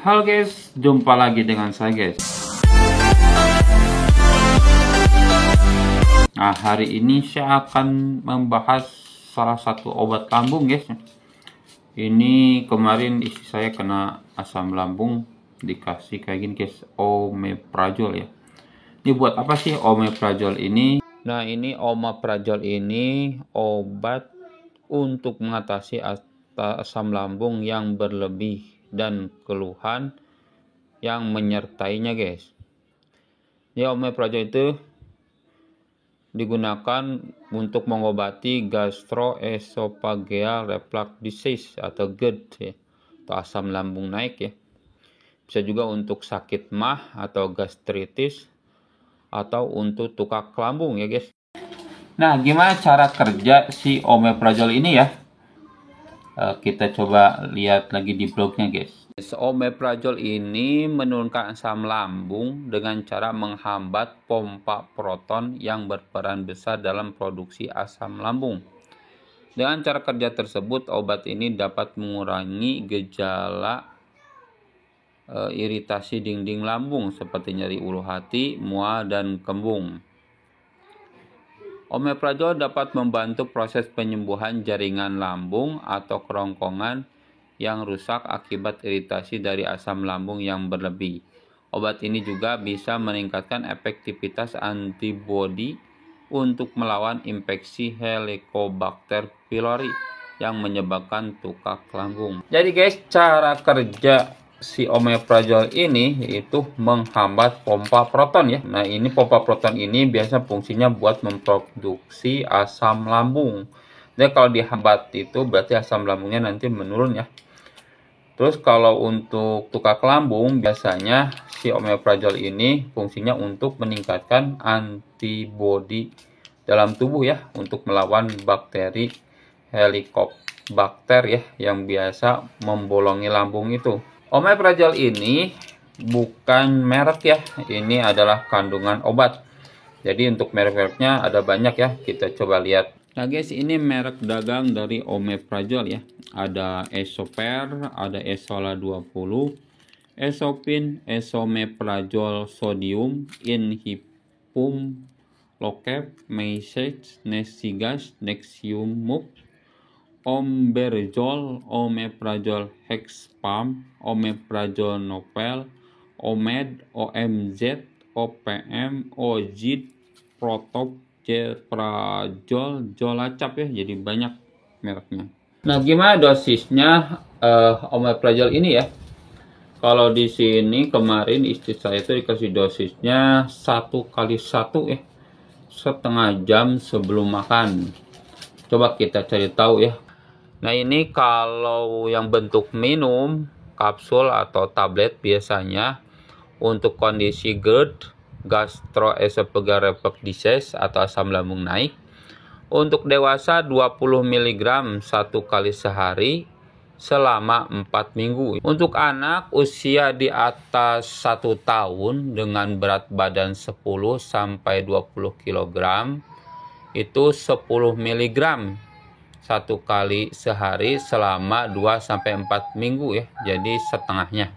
Halo guys, jumpa lagi dengan saya guys. Nah, hari ini saya akan membahas salah satu obat lambung guys. Ini kemarin istri saya kena asam lambung, dikasih kayak gini guys, omeprazol ya. Ini buat apa sih omeprazol ini? Nah, ini omeprazol ini obat untuk mengatasi asam lambung yang berlebih dan keluhan yang menyertainya guys. Ya, omeprazol itu digunakan untuk mengobati gastroesophageal reflux disease atau GERD ya, atau asam lambung naik ya. Bisa juga untuk sakit MAH atau gastritis atau untuk tukak lambung ya guys. Nah, gimana cara kerja si omeprazol ini ya? Kita coba lihat lagi di blognya guys. Omeprazol ini menurunkan asam lambung dengan cara menghambat pompa proton yang berperan besar dalam produksi asam lambung. Dengan cara kerja tersebut, obat ini dapat mengurangi gejala iritasi dinding lambung seperti nyeri ulu hati, mual, dan kembung. Omeprazol dapat membantu proses penyembuhan jaringan lambung atau kerongkongan yang rusak akibat iritasi dari asam lambung yang berlebih. Obat ini juga bisa meningkatkan efektivitas antibodi untuk melawan infeksi Helicobacter pylori yang menyebabkan tukak lambung. Jadi guys, cara kerja si omeprazol ini itu menghambat pompa proton ya. Nah, ini pompa proton ini biasa fungsinya buat memproduksi asam lambung. Jadi kalau dihambat itu berarti asam lambungnya nanti menurun ya. Terus kalau untuk tukak lambung biasanya si omeprazol ini fungsinya untuk meningkatkan antibodi dalam tubuh ya, untuk melawan bakteri Helicobacter ya yang biasa membolongi lambung itu. Omeprazol ini bukan merek ya, ini adalah kandungan obat. Jadi untuk merek-mereknya ada banyak ya, kita coba lihat. Nah guys, ini merek dagang dari omeprazol ya. Ada Esoper, ada Esola 20, Esopin, Esomeprazol sodium, Inhibum, Locap, Meisage, Nesigas, Nexiumub, Omeprazol, Omeprazol Hexpam, Omeprazol Novel, Omed, OMZ, OPM, Ojid, Protop, Jeprazol, Jolacap ya, jadi banyak mereknya. Nah, gimana dosisnya omeprazol ini ya? Kalau di sini kemarin istri saya itu dikasih dosisnya 1x1 ya, setengah jam sebelum makan. Coba kita cari tahu ya. Nah, ini kalau yang bentuk minum, kapsul atau tablet biasanya untuk kondisi GERD, gastroesophageal reflux disease atau asam lambung naik. Untuk dewasa 20 mg 1 kali sehari selama 4 minggu. Untuk anak usia di atas 1 tahun dengan berat badan 10 sampai 20 kg itu 10 mg 1 kali sehari selama 2-4 minggu ya, jadi setengahnya.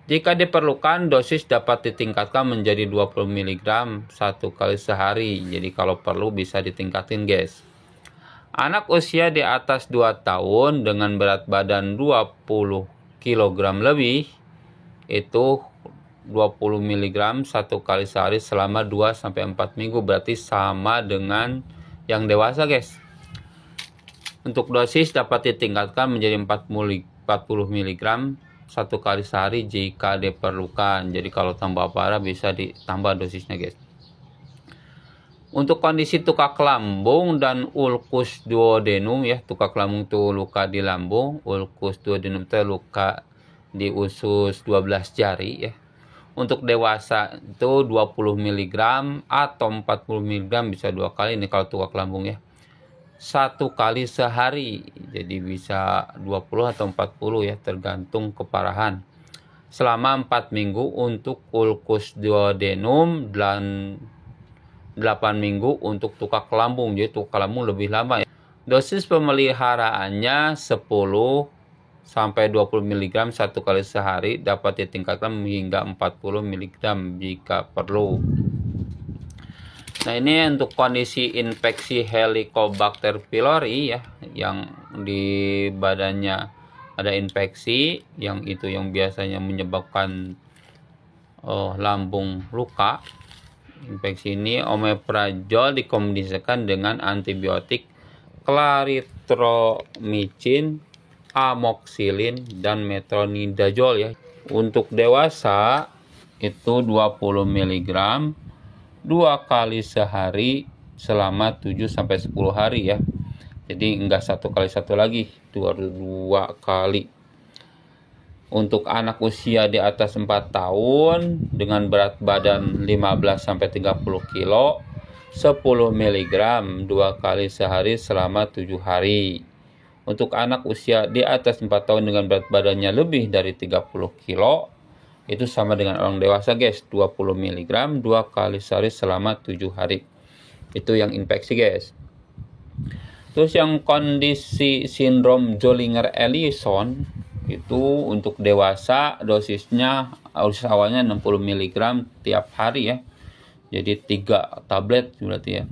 Jika diperlukan, dosis dapat ditingkatkan menjadi 20 mg 1 kali sehari, jadi kalau perlu bisa ditingkatin guys. Anak usia di atas 2 tahun dengan berat badan 20 kg lebih itu 20 mg 1 kali sehari selama 2-4 minggu, berarti sama dengan yang dewasa guys. Untuk dosis dapat ditingkatkan menjadi 40 mg 1 kali sehari jika diperlukan. Jadi kalau tambah parah bisa ditambah dosisnya guys. Untuk kondisi tukak lambung dan ulkus duodenum ya, tukak lambung itu luka di lambung, ulkus duodenum itu luka di usus 12 jari ya. Untuk dewasa itu 20 mg atau 40 mg bisa 2 kali ini kalau tukak lambung ya. 1 kali sehari, jadi bisa 20 atau 40 ya, tergantung keparahan. Selama 4 minggu untuk ulkus duodenum dan 8 minggu untuk tukak lambung, jadi tukak lambung lebih lama ya. Dosis pemeliharaannya 10 sampai 20 mg satu kali sehari, dapat ditingkatkan hingga 40 mg jika perlu. Nah, ini untuk kondisi infeksi Helicobacter pylori ya, yang di badannya ada infeksi, yang itu yang biasanya menyebabkan lambung luka. Infeksi ini omeprazol dikombinasikan dengan antibiotik clarithromycin, amoxicillin, dan metronidazole ya. Untuk dewasa itu 20 mg 2 kali sehari selama 7-10 hari ya. Jadi enggak 1 kali 1 lagi, 2 kali. Untuk anak usia di atas 4 tahun dengan berat badan 15-30 kilo, 10 mg 2 kali sehari selama 7 hari. Untuk anak usia di atas 4 tahun dengan berat badannya lebih dari 30 kilo, itu sama dengan orang dewasa guys, 20 mg 2 kali sehari selama 7 hari. Itu yang infeksi guys. Terus yang kondisi sindrom Zollinger-Ellison itu untuk dewasa dosisnya dosis awalnya 60 mg tiap hari ya. Jadi 3 tablet berarti ya.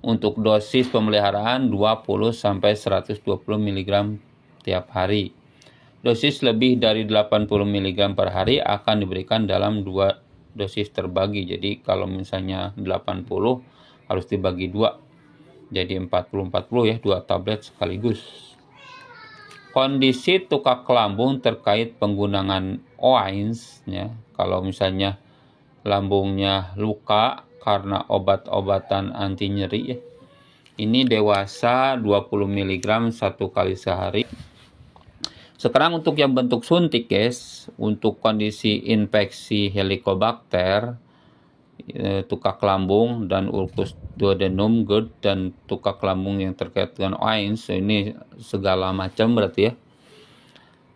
Untuk dosis pemeliharaan 20-120 mg tiap hari. Dosis lebih dari 80 mg per hari akan diberikan dalam 2 dosis terbagi. Jadi kalau misalnya 80 harus dibagi 2. Jadi 40-40 ya, 2 tablet sekaligus. Kondisi tukak lambung terkait penggunaan OAINS ya. Kalau misalnya lambungnya luka karena obat-obatan anti nyeri ya. Ini dewasa 20 mg 1 kali sehari. Sekarang untuk yang bentuk suntik guys, untuk kondisi infeksi Helicobacter, tukak lambung dan ulcus duodenum, GERD, dan tukak lambung yang terkait dengan OAINS, ini segala macam berarti ya.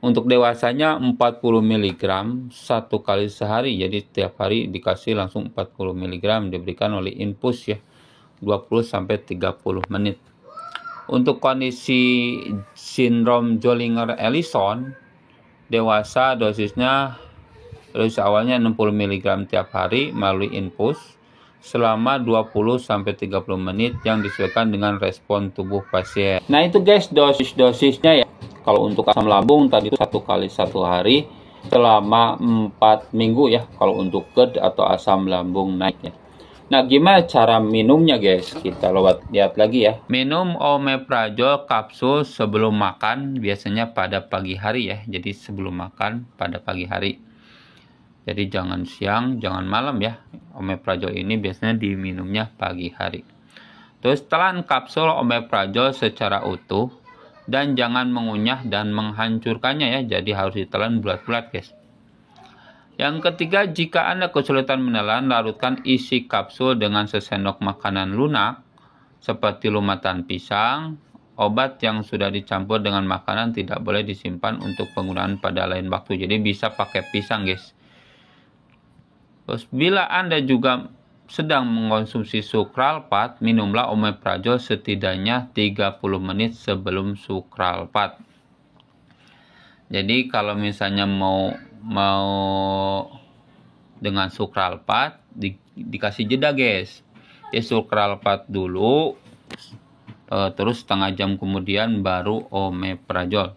Untuk dewasanya 40 mg 1 kali sehari, jadi tiap hari dikasih langsung 40 mg diberikan oleh infus ya, 20-30 menit. Untuk kondisi sindrom Zollinger-Ellison, dewasa dosisnya dosis awalnya 60 mg tiap hari melalui infus selama 20-30 menit yang disesuaikan dengan respon tubuh pasien. Nah itu guys dosis-dosisnya ya. Kalau untuk asam lambung tadi itu 1 kali 1 hari selama 4 minggu ya. Kalau untuk GERD atau asam lambung naiknya. Nah, gimana cara minumnya guys? Kita lihat lagi ya. Minum omeprazol kapsul sebelum makan, biasanya pada pagi hari ya. Jadi sebelum makan pada pagi hari. Jadi jangan siang, jangan malam ya. Omeprazol ini biasanya diminumnya pagi hari. Terus telan kapsul omeprazol secara utuh dan jangan mengunyah dan menghancurkannya ya. Jadi harus ditelan bulat-bulat guys. Yang ketiga, jika Anda kesulitan menelan, larutkan isi kapsul dengan sesendok makanan lunak, seperti lumatan pisang. Obat yang sudah dicampur dengan makanan tidak boleh disimpan untuk penggunaan pada lain waktu. Jadi bisa pakai pisang guys. Terus bila Anda juga sedang mengkonsumsi sukralfat, minumlah omeprazol setidaknya 30 menit sebelum sukralfat. Jadi kalau misalnya mau dengan sukralfat dikasih jeda guys. Jadi sukralfat dulu, terus setengah jam kemudian baru omeprazol.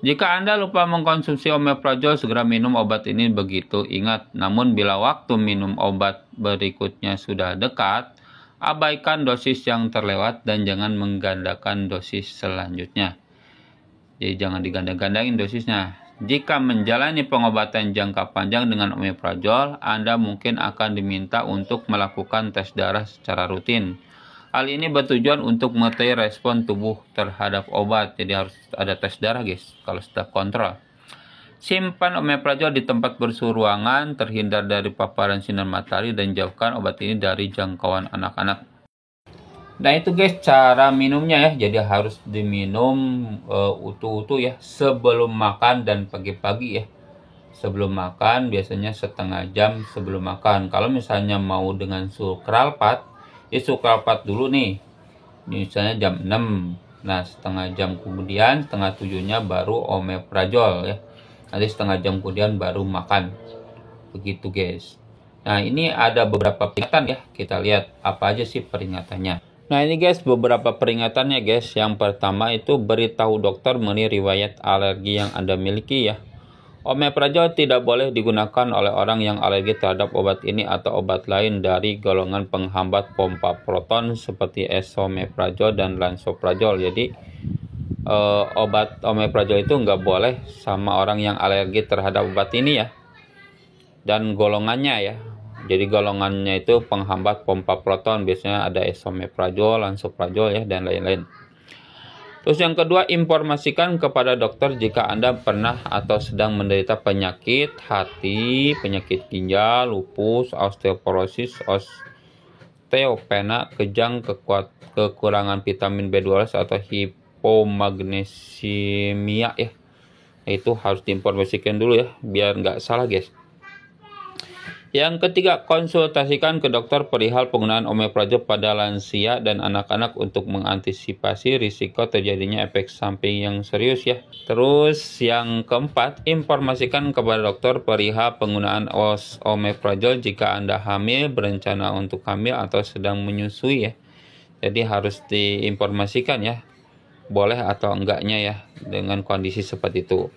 Jika Anda lupa mengkonsumsi omeprazol, segera minum obat ini begitu ingat. Namun bila waktu minum obat berikutnya sudah dekat, abaikan dosis yang terlewat dan jangan menggandakan dosis selanjutnya. Jadi jangan diganda-gandain dosisnya. Jika menjalani pengobatan jangka panjang dengan omeprazol, Anda mungkin akan diminta untuk melakukan tes darah secara rutin. Hal ini bertujuan untuk mengetahui respon tubuh terhadap obat. Jadi harus ada tes darah guys, kalau sudah kontrol. Simpan omeprazol di tempat bersuhu ruangan, terhindar dari paparan sinar matahari, dan jauhkan obat ini dari jangkauan anak-anak. Nah itu guys cara minumnya ya. Jadi harus diminum utuh-utuh ya sebelum makan dan pagi-pagi ya. Sebelum makan biasanya setengah jam sebelum makan. Kalau misalnya mau dengan sukralfat, ya sukralfat dulu nih. Misalnya jam 6. Nah, setengah jam kemudian, setengah 7-nya baru omeprazol ya. Nanti setengah jam kemudian baru makan. Begitu guys. Nah, ini ada beberapa peringatan ya. Kita lihat apa aja sih peringatannya. Nah, ini guys beberapa peringatannya guys. Yang pertama itu beritahu dokter mengenai riwayat alergi yang Anda miliki ya. Omeprazol tidak boleh digunakan oleh orang yang alergi terhadap obat ini atau obat lain dari golongan penghambat pompa proton seperti esomeprazol dan lansoprazol. Jadi obat omeprazol itu nggak boleh sama orang yang alergi terhadap obat ini ya. Dan golongannya ya. Jadi golongannya itu penghambat pompa proton, biasanya ada esomeprazol, lansoprazol ya, dan lain-lain. Terus yang kedua, informasikan kepada dokter jika Anda pernah atau sedang menderita penyakit hati, penyakit ginjal, lupus, osteoporosis, osteopenia, kejang, kekurangan vitamin B12 atau hipomagnesemia ya. Itu harus diinformasikan dulu ya, biar nggak salah guys. Yang ketiga, konsultasikan ke dokter perihal penggunaan omeprazol pada lansia dan anak-anak untuk mengantisipasi risiko terjadinya efek samping yang serius ya. Terus yang keempat, informasikan kepada dokter perihal penggunaan omeprazol jika Anda hamil, berencana untuk hamil atau sedang menyusui ya. Jadi harus diinformasikan ya, boleh atau enggaknya ya dengan kondisi seperti itu.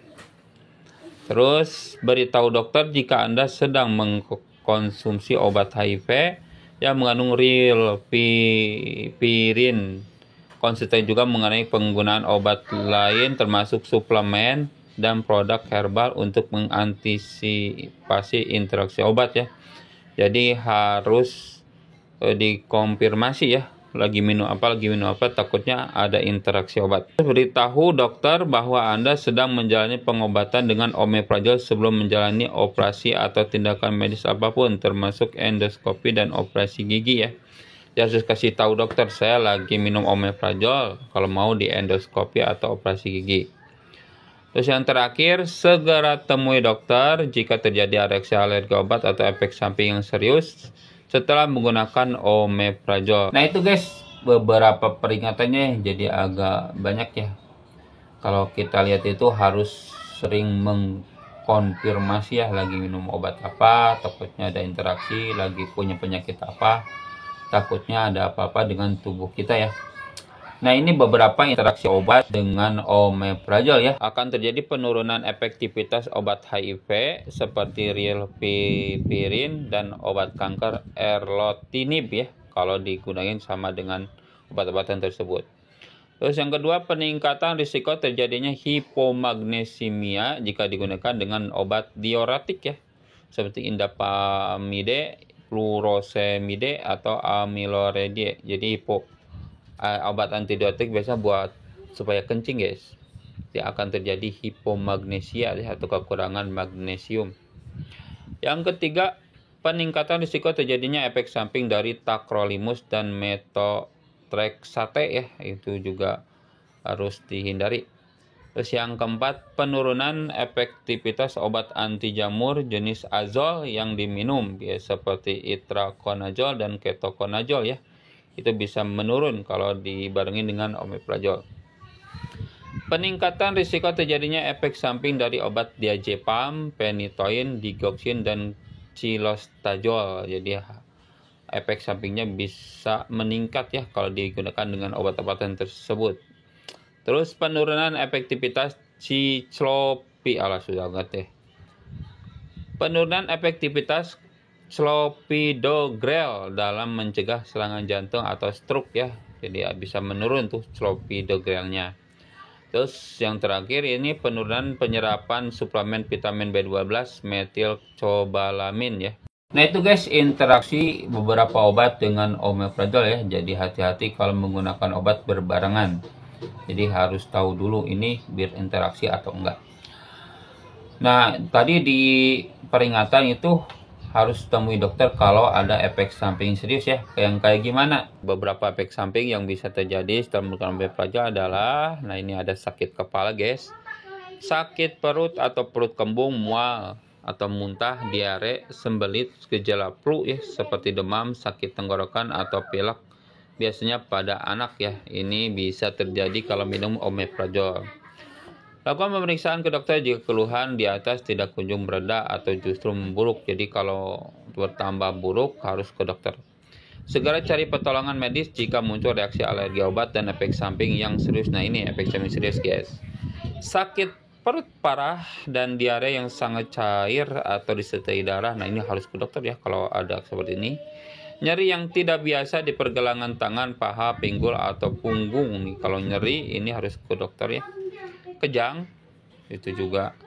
Terus beritahu dokter jika Anda sedang mengkonsumsi obat HIV yang mengandung rilpirin. Konsultasi juga mengenai penggunaan obat lain termasuk suplemen dan produk herbal untuk mengantisipasi interaksi obat ya. Jadi harus dikonfirmasi ya. Lagi minum apa, takutnya ada interaksi obat. Beritahu dokter bahwa Anda sedang menjalani pengobatan dengan omeprazol sebelum menjalani operasi atau tindakan medis apapun, termasuk endoskopi dan operasi gigi ya. Dia harus kasih tahu dokter, saya lagi minum omeprazol kalau mau di endoskopi atau operasi gigi. Terus yang terakhir, segera temui dokter jika terjadi reaksi alergi obat atau efek samping yang serius setelah menggunakan omeprazol. Nah itu guys beberapa peringatannya, jadi agak banyak ya. Kalau kita lihat itu harus sering mengkonfirmasi ya, lagi minum obat apa, takutnya ada interaksi, lagi punya penyakit apa, takutnya ada apa-apa dengan tubuh kita ya. Nah ini beberapa interaksi obat dengan omeprazol ya. Akan terjadi penurunan efektivitas obat HIV seperti rilpirin dan obat kanker erlotinib ya, kalau digunakan sama dengan obat-obatan tersebut. Terus yang kedua, peningkatan risiko terjadinya hipomagnesemia jika digunakan dengan obat diuretik ya, seperti indapamide, furosemide atau amiloride. Jadi obat antibiotik biasa buat supaya kencing guys. Jadi akan terjadi hipomagnesia atau kekurangan magnesium. Yang ketiga, peningkatan risiko terjadinya efek samping dari tacrolimus dan methotrexate ya, itu juga harus dihindari. Terus yang keempat, penurunan efektivitas obat anti jamur jenis azol yang diminum ya, seperti itraconazole dan ketoconazole ya. Itu bisa menurun kalau dibarengin dengan omeprazol. Peningkatan risiko terjadinya efek samping dari obat diazepam, phenytoin, digoxin, dan cilostazol. Jadi efek sampingnya bisa meningkat ya kalau digunakan dengan obat-obatan tersebut. Terus penurunan efektivitas Penurunan efektivitas clopidogrel dalam mencegah serangan jantung atau stroke ya. Jadi bisa menurun tuh clopidogrelnya. Terus yang terakhir ini penurunan penyerapan suplemen vitamin B12 metilcobalamin ya. Nah itu guys interaksi beberapa obat dengan omeprazol ya. Jadi hati-hati kalau menggunakan obat berbarengan. Jadi harus tahu dulu ini biar interaksi atau enggak. Nah tadi di peringatan itu harus temui dokter kalau ada efek samping serius ya. Yang kayak gimana? Beberapa efek samping yang bisa terjadi setelah menggunakan omeprazol adalah, nah ini ada sakit kepala guys, sakit perut atau perut kembung, mual atau muntah, diare, sembelit, gejala flu ya seperti demam, sakit tenggorokan atau pilek, biasanya pada anak ya. Ini bisa terjadi kalau minum omeprazol. Lakukan pemeriksaan ke dokter jika keluhan di atas tidak kunjung mereda atau justru memburuk. Jadi kalau bertambah buruk harus ke dokter. Segera cari pertolongan medis jika muncul reaksi alergi obat dan efek samping yang serius. Nah ini efek samping serius guys. Sakit perut parah dan diare yang sangat cair atau disertai darah. Nah ini harus ke dokter ya kalau ada seperti ini. Nyeri yang tidak biasa di pergelangan tangan, paha, pinggul, atau punggung. Nih, kalau nyeri ini harus ke dokter ya. Kejang itu juga.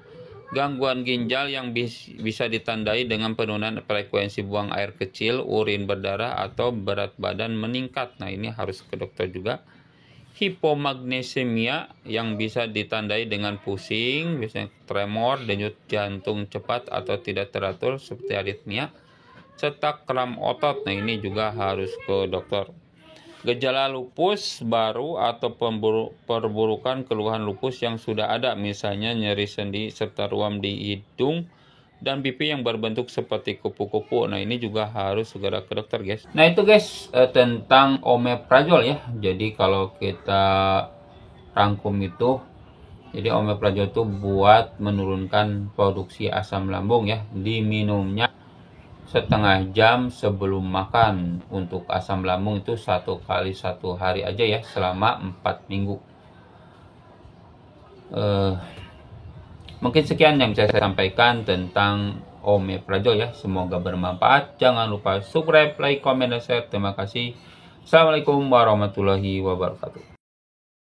Gangguan ginjal yang bisa ditandai dengan penurunan frekuensi buang air kecil, urin berdarah, atau berat badan meningkat. Nah ini harus ke dokter juga. Hipomagnesemia yang bisa ditandai dengan pusing, biasanya tremor, denyut jantung cepat atau tidak teratur seperti aritmia, serta kram otot. Nah ini juga harus ke dokter. Gejala lupus baru atau perburukan keluhan lupus yang sudah ada, misalnya nyeri sendi serta ruam di hidung dan pipi yang berbentuk seperti kupu-kupu. Nah ini juga harus segera ke dokter guys. Nah itu guys tentang omeprazol ya. Jadi kalau kita rangkum itu, jadi omeprazol itu buat menurunkan produksi asam lambung ya. Diminumnya setengah jam sebelum makan. Untuk asam lambung itu 1 kali 1 hari aja ya, selama 4 minggu. Mungkin sekian yang bisa saya sampaikan tentang omeprazol ya. Semoga bermanfaat. Jangan lupa subscribe, like, comment, dan share. Terima kasih. Assalamualaikum warahmatullahi wabarakatuh.